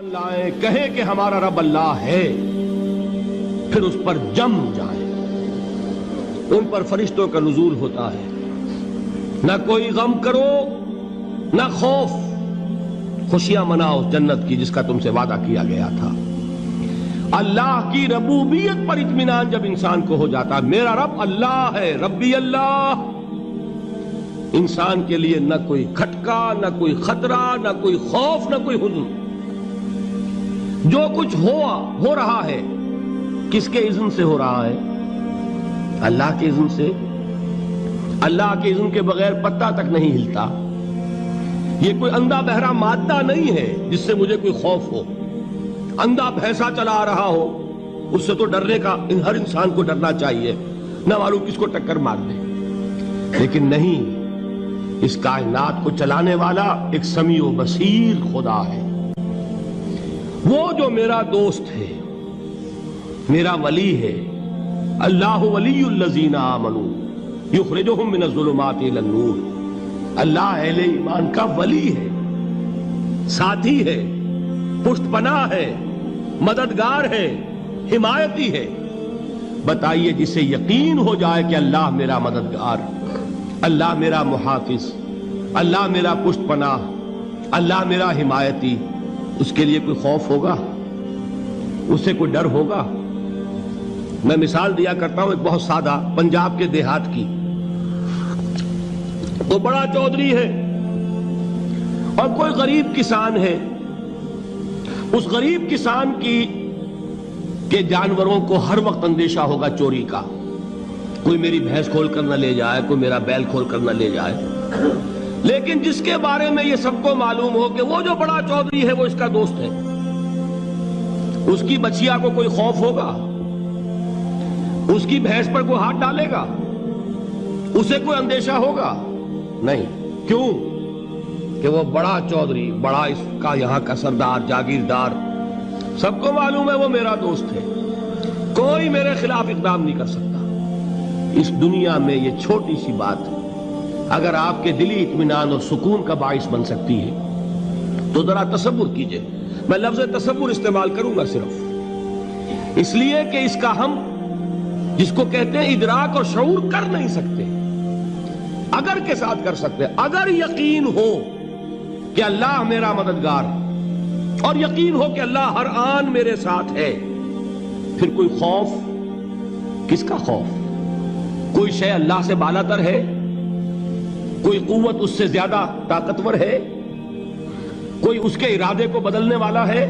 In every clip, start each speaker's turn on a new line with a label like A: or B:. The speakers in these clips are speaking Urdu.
A: لائیں کہیں کہ ہمارا رب اللہ ہے، پھر اس پر جم جائیں۔ ان پر فرشتوں کا نزول ہوتا ہے، نہ کوئی غم کرو نہ خوف، خوشیاں مناؤ جنت کی جس کا تم سے وعدہ کیا گیا تھا۔ اللہ کی ربوبیت پر اطمینان جب انسان کو ہو جاتا، میرا رب اللہ ہے، ربی اللہ، انسان کے لیے نہ کوئی کھٹکا، نہ کوئی خطرہ، نہ کوئی خوف، نہ کوئی حزن۔ جو کچھ ہو رہا ہے کس کے اذن سے ہو رہا ہے؟ اللہ کے اذن سے۔ اللہ کے اذن کے بغیر پتا تک نہیں ہلتا۔ یہ کوئی اندھا بہرا مادہ نہیں ہے جس سے مجھے کوئی خوف ہو۔ اندھا بھینسا چلا آ رہا ہو اس سے تو ڈرنے کا ہر انسان کو ڈرنا چاہیے، نہ معلوم کس کو ٹکر مار دے۔ لیکن نہیں، اس کائنات کو چلانے والا ایک سمیع و بصیر خدا ہے۔ وہ جو میرا دوست ہے، میرا ولی ہے۔ اللہ ولی الذین آمنوا یخرجہم من الظلمات الی النور۔ اللہ اہل ایمان کا ولی ہے، ساتھی ہے، پشت پناہ ہے، مددگار ہے، حمایتی ہے۔ بتائیے جسے یقین ہو جائے کہ اللہ میرا مددگار، اللہ میرا محافظ، اللہ میرا پشت پناہ، اللہ میرا حمایتی، اس کے لیے کوئی خوف ہوگا؟ اس سے کوئی ڈر ہوگا؟ میں مثال دیا کرتا ہوں ایک بہت سادہ، پنجاب کے دیہات کی۔ وہ بڑا چودھری ہے اور کوئی غریب کسان ہے۔ اس غریب کسان کے جانوروں کو ہر وقت اندیشہ ہوگا چوری کا، کوئی میری بھینس کھول کر نہ لے جائے، کوئی میرا بیل کھول کر نہ لے جائے۔ لیکن جس کے بارے میں یہ سب کو معلوم ہو کہ وہ جو بڑا چودھری ہے وہ اس کا دوست ہے، اس کی بچیا کو کوئی خوف ہوگا؟ اس کی بھینس پر کوئی ہاتھ ڈالے گا؟ اسے کوئی اندیشہ ہوگا؟ نہیں۔ کیوں؟ کہ وہ بڑا چودھری، بڑا اس کا یہاں کا سردار، جاگیردار، سب کو معلوم ہے وہ میرا دوست ہے، کوئی میرے خلاف اقدام نہیں کر سکتا۔ اس دنیا میں یہ چھوٹی سی بات اگر آپ کے دلی اطمینان اور سکون کا باعث بن سکتی ہے تو ذرا تصور کیجئے۔ میں لفظ تصور استعمال کروں گا صرف اس لیے کہ اس کا ہم جس کو کہتے ہیں ادراک اور شعور کر نہیں سکتے، اگر کے ساتھ کر سکتے۔ اگر یقین ہو کہ اللہ میرا مددگار اور یقین ہو کہ اللہ ہر آن میرے ساتھ ہے، پھر کوئی خوف؟ کس کا خوف؟ کوئی شے اللہ سے بالا تر ہے؟ کوئی قوت اس سے زیادہ طاقتور ہے؟ کوئی اس کے ارادے کو بدلنے والا ہے؟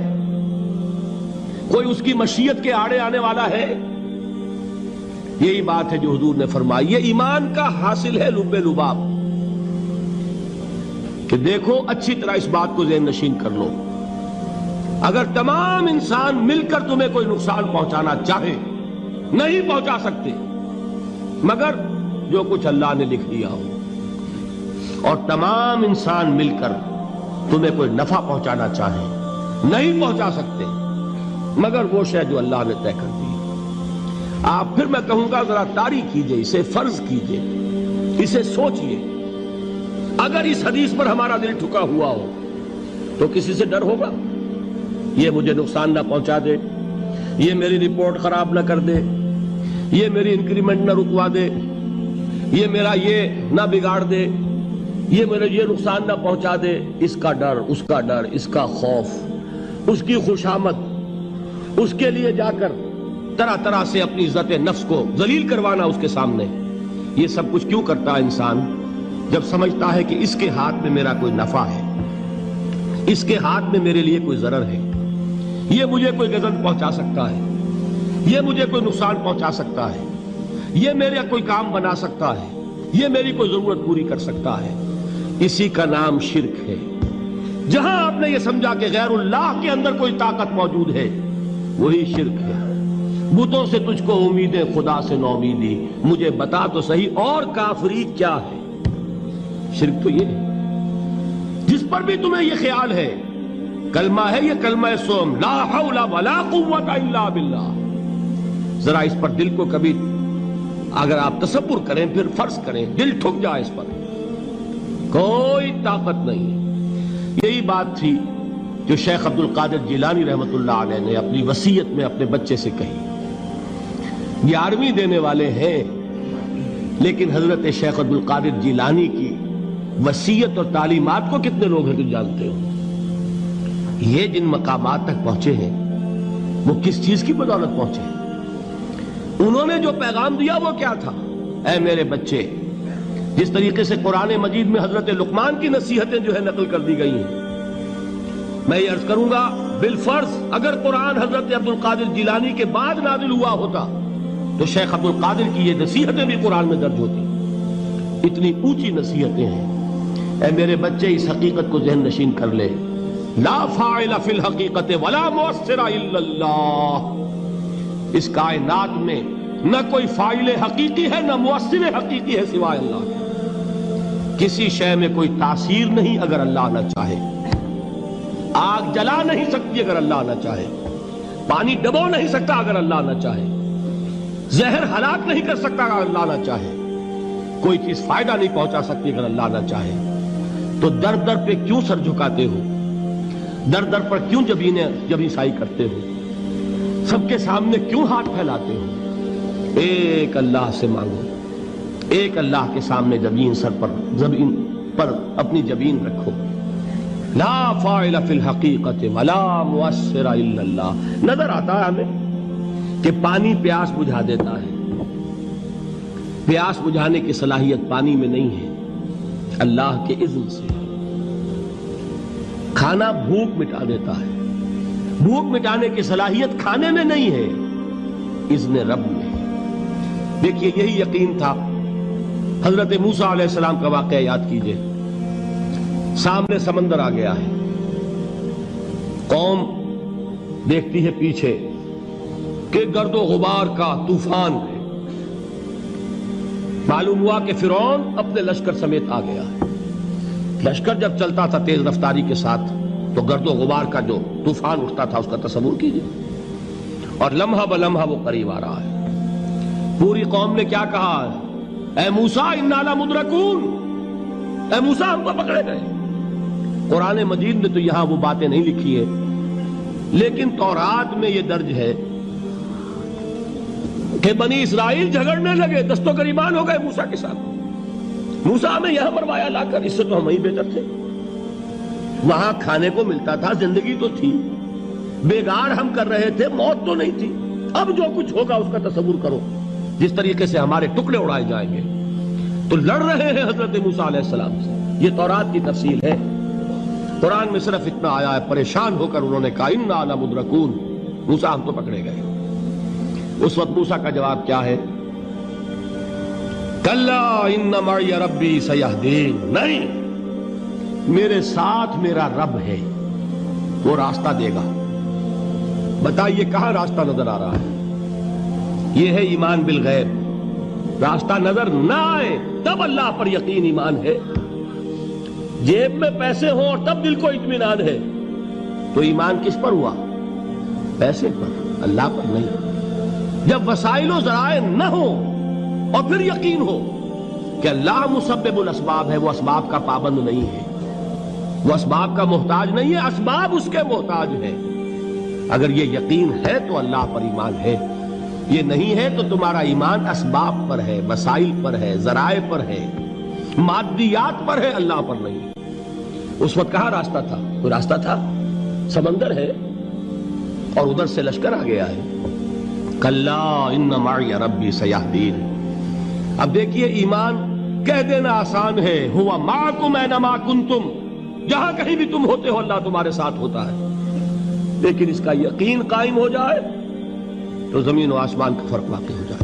A: کوئی اس کی مشیت کے آڑے آنے والا ہے؟ یہی بات ہے جو حضور نے فرمائی۔ یہ ایمان کا حاصل ہے لب لباب، کہ دیکھو اچھی طرح اس بات کو ذہن نشین کر لو، اگر تمام انسان مل کر تمہیں کوئی نقصان پہنچانا چاہے نہیں پہنچا سکتے، مگر جو کچھ اللہ نے لکھ دیا ہو، اور تمام انسان مل کر تمہیں کوئی نفع پہنچانا چاہے نہیں پہنچا سکتے، مگر وہ شے جو اللہ نے طے کر دی۔ آپ پھر میں کہوں گا ذرا تاریخ کیجئے، اسے فرض کیجئے، اسے سوچئے۔ اگر اس حدیث پر ہمارا دل ٹھکا ہوا ہو تو کسی سے ڈر ہوگا؟ یہ مجھے نقصان نہ پہنچا دے، یہ میری رپورٹ خراب نہ کر دے، یہ میری انکریمنٹ نہ رکوا دے، یہ میرا یہ نہ بگاڑ دے، یہ میرے یہ نقصان نہ پہنچا دے۔ اس کا ڈر، اس کا ڈر، اس کا خوف، اس کی خوشامد، اس کے لیے جا کر طرح طرح سے اپنی عزت نفس کو ذلیل کروانا اس کے سامنے، یہ سب کچھ کیوں کرتا ہے انسان؟ جب سمجھتا ہے کہ اس کے ہاتھ میں میرا کوئی نفع ہے، اس کے ہاتھ میں میرے لیے کوئی ضرر ہے، یہ مجھے کوئی غضب پہنچا سکتا ہے، یہ مجھے کوئی نقصان پہنچا سکتا ہے، یہ میرا کوئی کام بنا سکتا ہے، یہ میری کوئی ضرورت پوری کر سکتا ہے، اسی کا نام شرک ہے۔ جہاں آپ نے یہ سمجھا کہ غیر اللہ کے اندر کوئی طاقت موجود ہے، وہی شرک ہے۔ بتوں سے تجھ کو امیدیں، خدا سے نومیدی، مجھے بتا تو صحیح اور کافری کیا ہے؟ شرک تو یہ ہے۔ جس پر بھی تمہیں یہ خیال ہے، کلمہ ہے یہ کلمہ سوم، لا حول ولا قوت الا باللہ، ذرا اس پر دل کو کبھی اگر آپ تصور کریں، پھر فرض کریں، دل ٹھک جائے اس پر، کوئی طاقت نہیں۔ یہی بات تھی جو شیخ عبد القادر جیلانی رحمۃ اللہ علیہ نے اپنی وصیت میں اپنے بچے سے کہی. 11ویں دینے والے ہیں، لیکن حضرت شیخ عبد القادر جیلانی کی وصیت اور تعلیمات کو کتنے لوگ ہیں جو جانتے ہو؟ یہ جن مقامات تک پہنچے ہیں وہ کس چیز کی بدولت پہنچے ہیں؟ انہوں نے جو پیغام دیا وہ کیا تھا؟ اے میرے بچے، جس طریقے سے قرآن مجید میں حضرت لقمان کی نصیحتیں جو ہے نقل کر دی گئی ہیں، میں یہ عرض کروں گا بالفرض اگر قرآن حضرت عبد القادر جیلانی کے بعد نازل ہوا ہوتا تو شیخ عبد القادر کی یہ نصیحتیں بھی قرآن میں درج ہوتی. اتنی اونچی نصیحتیں ہیں. اے میرے بچے، اس حقیقت کو ذہن نشین کر لے، لا فاعل فی الحقیقت ولا مؤثر الا اللہ. اس کائنات میں نہ کوئی فاعل حقیقی ہے نہ مؤثر حقیقی ہے سوائے اللہ کے. کسی شے میں کوئی تاثیر نہیں اگر اللہ نہ چاہے. آگ جلا نہیں سکتی اگر اللہ نہ چاہے. پانی ڈبو نہیں سکتا اگر اللہ نہ چاہے. زہر ہلاک نہیں کر سکتا اگر اللہ نہ چاہے. کوئی چیز فائدہ نہیں پہنچا سکتی اگر اللہ نہ چاہے. تو در در پہ کیوں سر جھکاتے ہو؟ در در پر کیوں جبیں سائی کرتے ہو؟ سب کے سامنے کیوں ہاتھ پھیلاتے ہو؟ ایک اللہ سے مانگو. ایک اللہ کے سامنے زمین پر اپنی جبین رکھو. لا فاعل فی الحقیقت ولا مؤثر الا اللہ. نظر آتا ہے ہمیں کہ پانی پیاس بجھا دیتا ہے. پیاس بجھانے کی صلاحیت پانی میں نہیں ہے، اللہ کے اذن سے. کھانا بھوک مٹا دیتا ہے. بھوک مٹانے کی صلاحیت کھانے میں نہیں ہے، اذن رب میں. دیکھیے یہی یقین تھا. حضرت موسیٰ علیہ السلام کا واقعہ یاد کیجئے. سامنے سمندر آ گیا ہے. قوم دیکھتی ہے پیچھے کہ گرد و غبار کا طوفان ہے. معلوم ہوا کہ فرعون اپنے لشکر سمیت آ گیا ہے. لشکر جب چلتا تھا تیز رفتاری کے ساتھ تو گرد و غبار کا جو طوفان اٹھتا تھا اس کا تصور کیجئے. اور لمحہ بلمحہ وہ قریب آ رہا ہے. پوری قوم نے کیا کہا؟ اے موسیٰ انا لمدرکون. اے موسیٰ ہم کو پکڑے گئے. قرآن مجید نے تو یہاں وہ باتیں نہیں لکھی ہے، لیکن تورات میں یہ درج ہے کہ بنی اسرائیل جھگڑنے لگے، دست و گریبان ہو گئے موسیٰ کے ساتھ. موسیٰ ہمیں یہاں مروایا لا کر، اس سے تو ہم ہی بہتر تھے. وہاں کھانے کو ملتا تھا، زندگی تو تھی، بیگار ہم کر رہے تھے، موت تو نہیں تھی. اب جو کچھ ہوگا اس کا تصور کرو، جس طریقے سے ہمارے ٹکڑے اڑائے جائیں گے. تو لڑ رہے ہیں حضرت موسیٰ علیہ السلام سے. یہ تورات کی تفصیل ہے. قرآن میں صرف اتنا آیا ہے، پریشان ہو کر انہوں نے کہا انا لمدرکون. موسیٰ ہم تو پکڑے گئے. اس وقت موسیٰ کا جواب کیا ہے؟ کلا ان معی ربی سیہدین. نہیں، میرے ساتھ میرا رب ہے، وہ راستہ دے گا. بتائیے کہاں راستہ نظر آ رہا ہے؟ یہ ہے ایمان بالغیب. راستہ نظر نہ آئے تب اللہ پر یقین ایمان ہے. جیب میں پیسے ہوں اور تب دل کو اطمینان ہے تو ایمان کس پر ہوا؟ پیسے پر، اللہ پر نہیں. جب وسائل و ذرائع نہ ہو اور پھر یقین ہو کہ اللہ مسبب الاسباب ہے، وہ اسباب کا پابند نہیں ہے، وہ اسباب کا محتاج نہیں ہے، اسباب اس کے محتاج ہیں. اگر یہ یقین ہے تو اللہ پر ایمان ہے. یہ نہیں ہے تو تمہارا ایمان اسباب پر ہے، وسائل پر ہے، ذرائع پر ہے، مادیات پر ہے، اللہ پر نہیں. اس وقت کہاں راستہ تھا؟ کوئی راستہ تھا؟ سمندر ہے اور ادھر سے لشکر آ گیا ہے. کلا ان معی ربی سیہدین. اب دیکھیے ایمان کہہ دینا آسان ہے، ہوا معکم اینما کنتم. جہاں کہیں بھی تم ہوتے ہو اللہ تمہارے ساتھ ہوتا ہے. لیکن اس کا یقین قائم ہو جائے تو زمین و آسمان کا فرق واقع ہو جائے.